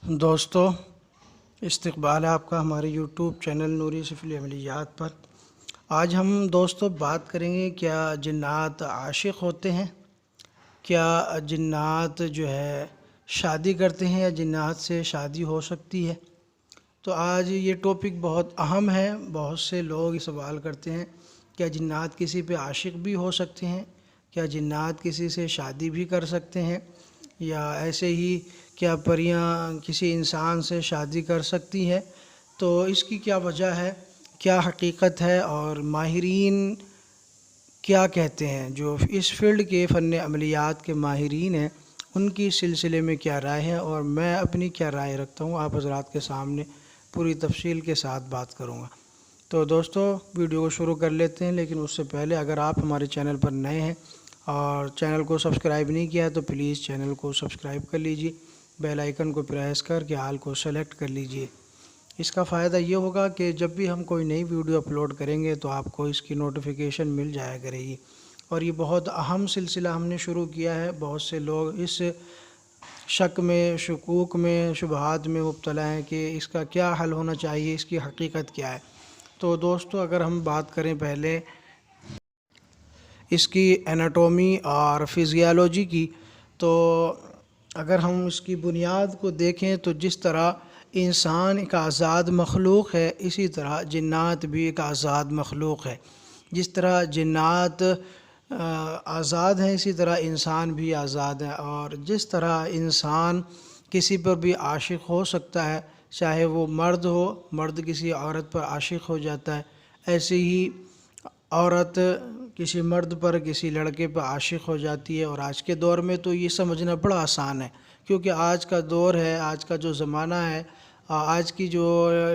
دوستو، استقبال ہے آپ کا ہمارے یوٹیوب چینل نوری سفلی عملیات پر۔ آج ہم دوستو بات کریں گے کیا جنات عاشق ہوتے ہیں، کیا جنات شادی کرتے ہیں یا جنات سے شادی ہو سکتی ہے۔ تو آج یہ ٹاپک بہت اہم ہے۔ بہت سے لوگ سوال کرتے ہیں کیا جنات کسی پہ عاشق بھی ہو سکتے ہیں، کیا جنات کسی سے شادی بھی کر سکتے ہیں، یا ایسے ہی کیا پریاں کسی انسان سے شادی کر سکتی ہے۔ تو اس کی کیا وجہ ہے، کیا حقیقت ہے، اور ماہرین کیا کہتے ہیں، جو اس فیلڈ کے فن عملیات کے ماہرین ہیں ان کی سلسلے میں کیا رائے ہے، اور میں اپنی کیا رائے رکھتا ہوں آپ حضرات کے سامنے پوری تفصیل کے ساتھ بات کروں گا۔ تو دوستو ویڈیو کو شروع کر لیتے ہیں، لیکن اس سے پہلے اگر آپ ہمارے چینل پر نئے ہیں اور چینل کو سبسکرائب نہیں کیا ہے تو پلیز چینل کو سبسکرائب کر لیجئے، بیل آئیکن کو پریس کر کے آل کو سلیکٹ کر لیجئے۔ اس کا فائدہ یہ ہوگا کہ جب بھی ہم کوئی نئی ویڈیو اپلوڈ کریں گے تو آپ کو اس کی نوٹیفیکیشن مل جایا کرے گی۔ اور یہ بہت اہم سلسلہ ہم نے شروع کیا ہے۔ بہت سے لوگ اس شک میں، شکوک میں، شبہات میں مبتلا ہیں کہ اس کا کیا حل ہونا چاہیے، اس کی حقیقت کیا ہے۔ تو دوستو اگر ہم بات کریں پہلے اس کی اناٹومی اور فزیالوجی کی، تو اگر ہم اس کی بنیاد کو دیکھیں تو جس طرح انسان ایک آزاد مخلوق ہے، اسی طرح جنات بھی ایک آزاد مخلوق ہے۔ جس طرح جنات آزاد ہیں اسی طرح انسان بھی آزاد ہے، اور جس طرح انسان کسی پر بھی عاشق ہو سکتا ہے، چاہے وہ مرد ہو، مرد کسی عورت پر عاشق ہو جاتا ہے، ایسے ہی عورت کسی مرد پر، کسی لڑکے پر عاشق ہو جاتی ہے۔ اور آج کے دور میں تو یہ سمجھنا بڑا آسان ہے، کیونکہ آج کا دور ہے، آج کا جو زمانہ ہے، آج کی جو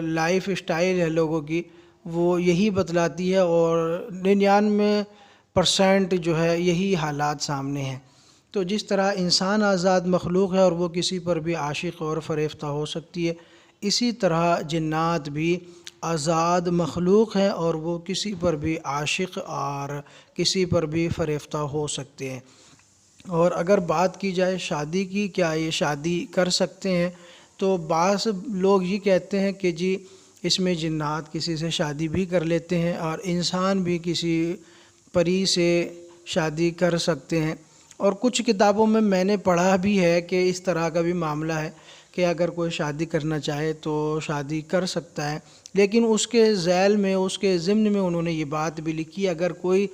لائف اسٹائل ہے لوگوں کی، وہ یہی بتلاتی ہے، اور 99% جو ہے یہی حالات سامنے ہیں۔ تو جس طرح انسان آزاد مخلوق ہے اور وہ کسی پر بھی عاشق اور فریفتہ ہو سکتی ہے، اسی طرح جنات بھی آزاد مخلوق ہیں اور وہ کسی پر بھی عاشق اور کسی پر بھی فریفتہ ہو سکتے ہیں۔ اور اگر بات کی جائے شادی کی، کیا یہ شادی کر سکتے ہیں، تو بعض لوگ یہ کہتے ہیں کہ جی اس میں جنات کسی سے شادی بھی کر لیتے ہیں اور انسان بھی کسی پری سے شادی کر سکتے ہیں۔ اور کچھ کتابوں میں نے پڑھا بھی ہے کہ اس طرح کا بھی معاملہ ہے کہ اگر کوئی شادی کرنا چاہے تو شادی کر سکتا ہے، لیکن اس کے ذیل میں، اس کے ضمن میں انہوں نے یہ بات بھی لکھی، اگر کوئی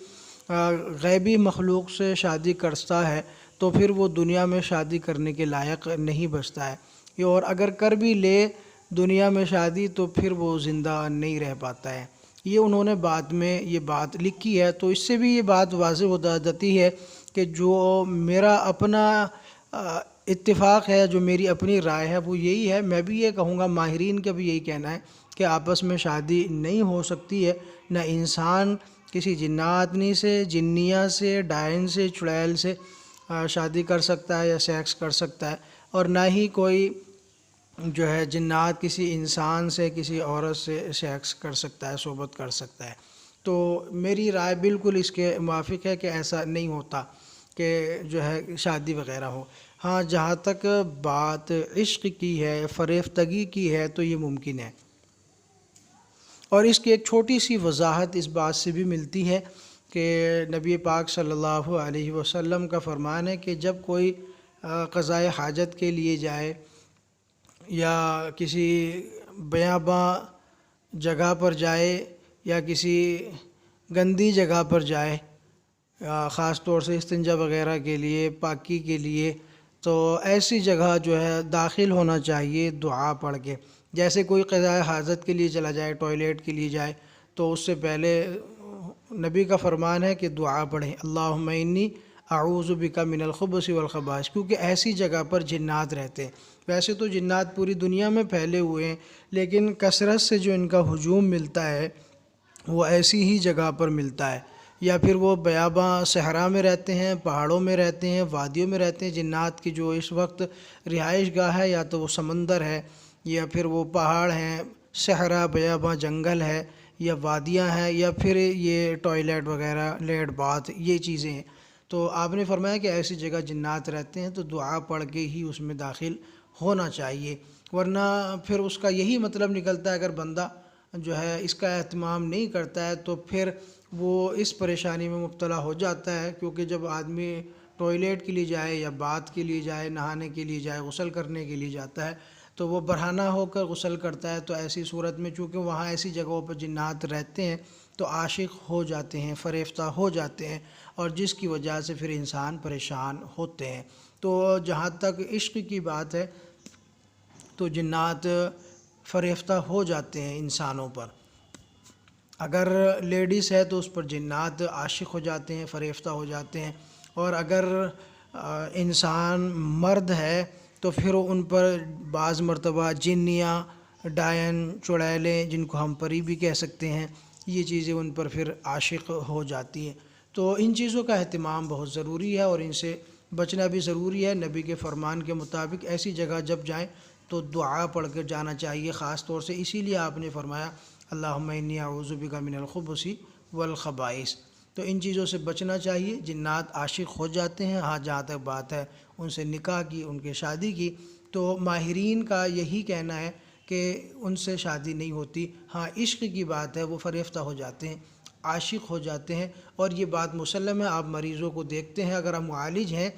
غیبی مخلوق سے شادی کرتا ہے تو پھر وہ دنیا میں شادی کرنے کے لائق نہیں بچتا ہے، اور اگر کر بھی لے دنیا میں شادی تو پھر وہ زندہ نہیں رہ پاتا ہے۔ یہ انہوں نے بعد میں یہ بات لکھی ہے، تو اس سے بھی یہ بات واضح ہو جاتی ہے کہ جو میرا اپنا اتفاق ہے، جو میری اپنی رائے ہے وہ یہی ہے۔ میں بھی یہ کہوں گا، ماہرین کا بھی یہی کہنا ہے کہ آپس میں شادی نہیں ہو سکتی ہے، نہ انسان کسی جناتنی سے، جنیہ سے، ڈائن سے، چڑیل سے شادی کر سکتا ہے یا سیکس کر سکتا ہے، اور نہ ہی کوئی جو ہے جنات کسی انسان سے، کسی عورت سے سیکس کر سکتا ہے، صحبت کر سکتا ہے۔ تو میری رائے بالکل اس کے موافق ہے کہ ایسا نہیں ہوتا کہ جو ہے شادی وغیرہ ہو۔ ہاں، جہاں تک بات عشق کی ہے، فریفتگی کی ہے، تو یہ ممکن ہے۔ اور اس کی ایک چھوٹی سی وضاحت اس بات سے بھی ملتی ہے کہ نبی پاک صلی اللہ علیہ وسلم کا فرمان ہے کہ جب کوئی قضائے حاجت کے لیے جائے یا کسی بیاباں جگہ پر جائے یا کسی گندی جگہ پر جائے، خاص طور سے استنجا وغیرہ کے لیے، پاکی کے لیے، تو ایسی جگہ جو ہے داخل ہونا چاہیے دعا پڑھ کے۔ جیسے کوئی قضائے حاجت کے لیے چلا جائے، ٹوائلٹ کے لیے جائے، تو اس سے پہلے نبی کا فرمان ہے کہ دعا پڑھیں، اللہم انی اعوذ بک من الخبث والخبائث، کیونکہ ایسی جگہ پر جنات رہتے ہیں۔ ویسے تو جنات پوری دنیا میں پھیلے ہوئے ہیں، لیکن کثرت سے جو ان کا ہجوم ملتا ہے وہ ایسی ہی جگہ پر ملتا ہے، یا پھر وہ بیاباں صحرا میں رہتے ہیں، پہاڑوں میں رہتے ہیں، وادیوں میں رہتے ہیں۔ جنات کی جو اس وقت رہائش گاہ ہے یا تو وہ سمندر ہے، یا پھر وہ پہاڑ ہیں، صحرا، بیاباں جنگل ہے، یا وادیاں ہیں، یا پھر یہ ٹوائلٹ وغیرہ، لیٹ باتھ، یہ چیزیں ہیں۔ تو آپ نے فرمایا کہ ایسی جگہ جنات رہتے ہیں، تو دعا پڑھ کے ہی اس میں داخل ہونا چاہیے، ورنہ پھر اس کا یہی مطلب نکلتا ہے اگر بندہ جو ہے اس کا اہتمام نہیں کرتا ہے تو پھر وہ اس پریشانی میں مبتلا ہو جاتا ہے، کیونکہ جب آدمی ٹوائلیٹ کے لیے جائے یا باتھ کے لیے جائے، نہانے کے لیے جائے، غسل کرنے کے لیے جاتا ہے تو وہ برہنہ ہو کر غسل کرتا ہے، تو ایسی صورت میں چونکہ وہاں ایسی جگہوں پر جنات رہتے ہیں تو عاشق ہو جاتے ہیں، فریفتہ ہو جاتے ہیں، اور جس کی وجہ سے پھر انسان پریشان ہوتے ہیں۔ تو جہاں تک عشق کی بات ہے تو جنات فریفتہ ہو جاتے ہیں انسانوں پر، اگر لیڈیز ہے تو اس پر جنات عاشق ہو جاتے ہیں، فریفتہ ہو جاتے ہیں، اور اگر انسان مرد ہے تو پھر ان پر بعض مرتبہ جنیاں، ڈائن، چڑیلیں، جن کو ہم پری بھی کہہ سکتے ہیں، یہ چیزیں ان پر پھر عاشق ہو جاتی ہیں۔ تو ان چیزوں کا اہتمام بہت ضروری ہے اور ان سے بچنا بھی ضروری ہے۔ نبی کے فرمان کے مطابق ایسی جگہ جب جائیں تو دعا پڑھ کر جانا چاہیے، خاص طور سے اسی لیے آپ نے فرمایا اللہم انی اعوذ بک من الخبث والخبائث۔ تو ان چیزوں سے بچنا چاہیے۔ جنات عاشق ہو جاتے ہیں، ہاں جہاں تک بات ہے ان سے نکاح کی، ان کے شادی کی، تو ماہرین کا یہی کہنا ہے کہ ان سے شادی نہیں ہوتی۔ ہاں عشق کی بات ہے، وہ فریفتہ ہو جاتے ہیں، عاشق ہو جاتے ہیں، اور یہ بات مسلم ہے۔ آپ مریضوں کو دیکھتے ہیں، اگر آپ معالج ہیں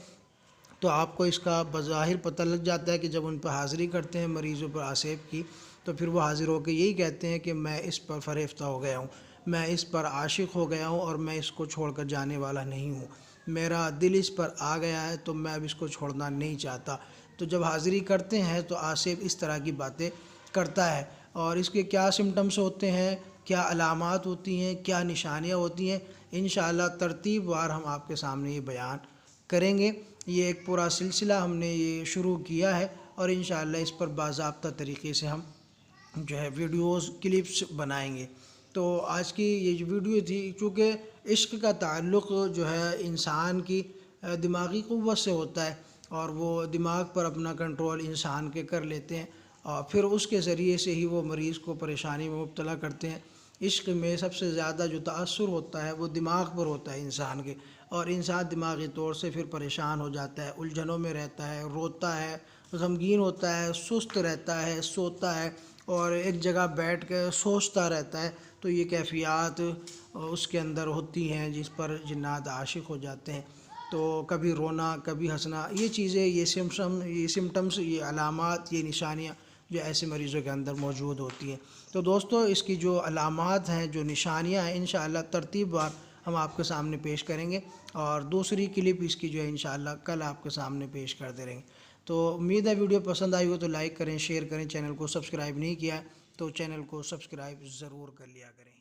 تو آپ کو اس کا بظاہر پتہ لگ جاتا ہے کہ جب ان پر حاضری کرتے ہیں مریضوں پر آسیب کی تو پھر وہ حاضر ہو کے یہی کہتے ہیں کہ میں اس پر فریفتہ ہو گیا ہوں، میں اس پر عاشق ہو گیا ہوں اور میں اس کو چھوڑ کر جانے والا نہیں ہوں، میرا دل اس پر آ گیا ہے تو میں اب اس کو چھوڑنا نہیں چاہتا۔ تو جب حاضری کرتے ہیں تو آصف اس طرح کی باتیں کرتا ہے، اور اس کے کیا سمٹمز ہوتے ہیں، کیا علامات ہوتی ہیں، کیا نشانیاں ہوتی ہیں، انشاءاللہ ترتیب وار ہم آپ کے سامنے یہ بیان کریں گے۔ یہ ایک پورا سلسلہ ہم نے یہ شروع کیا ہے اور انشاءاللہ اس پر باضابطہ طریقے سے ہم جو ہے ویڈیوز کلپس بنائیں گے۔ تو آج کی یہ جو ویڈیو تھی، چونکہ عشق کا تعلق جو ہے انسان کی دماغی قوت سے ہوتا ہے اور وہ دماغ پر اپنا کنٹرول انسان کے کر لیتے ہیں اور پھر اس کے ذریعے سے ہی وہ مریض کو پریشانی میں مبتلا کرتے ہیں۔ عشق میں سب سے زیادہ جو تأثر ہوتا ہے وہ دماغ پر ہوتا ہے انسان کے، اور انسان دماغی طور سے پھر پریشان ہو جاتا ہے، الجھنوں میں رہتا ہے، روتا ہے، غمگین ہوتا ہے، سست رہتا ہے، سوتا ہے اور ایک جگہ بیٹھ کے سوچتا رہتا ہے۔ تو یہ کیفیات اس کے اندر ہوتی ہیں جس پر جنات عاشق ہو جاتے ہیں۔ تو کبھی رونا، کبھی ہنسنا، یہ چیزیں، یہ سمٹمز، یہ علامات، یہ نشانیاں جو ایسے مریضوں کے اندر موجود ہوتی ہیں۔ تو دوستو اس کی جو علامات ہیں، جو نشانیاں ہیں، انشاءاللہ ترتیب وار ہم آپ کے سامنے پیش کریں گے اور دوسری کلپ اس کی جو ہے انشاءاللہ کل آپ کے سامنے پیش کر دیں گے۔ تو امید ہے ویڈیو پسند آئی ہو تو لائک کریں، شیئر کریں، چینل کو سبسکرائب نہیں کیا تو چینل کو سبسکرائب ضرور کر لیا کریں۔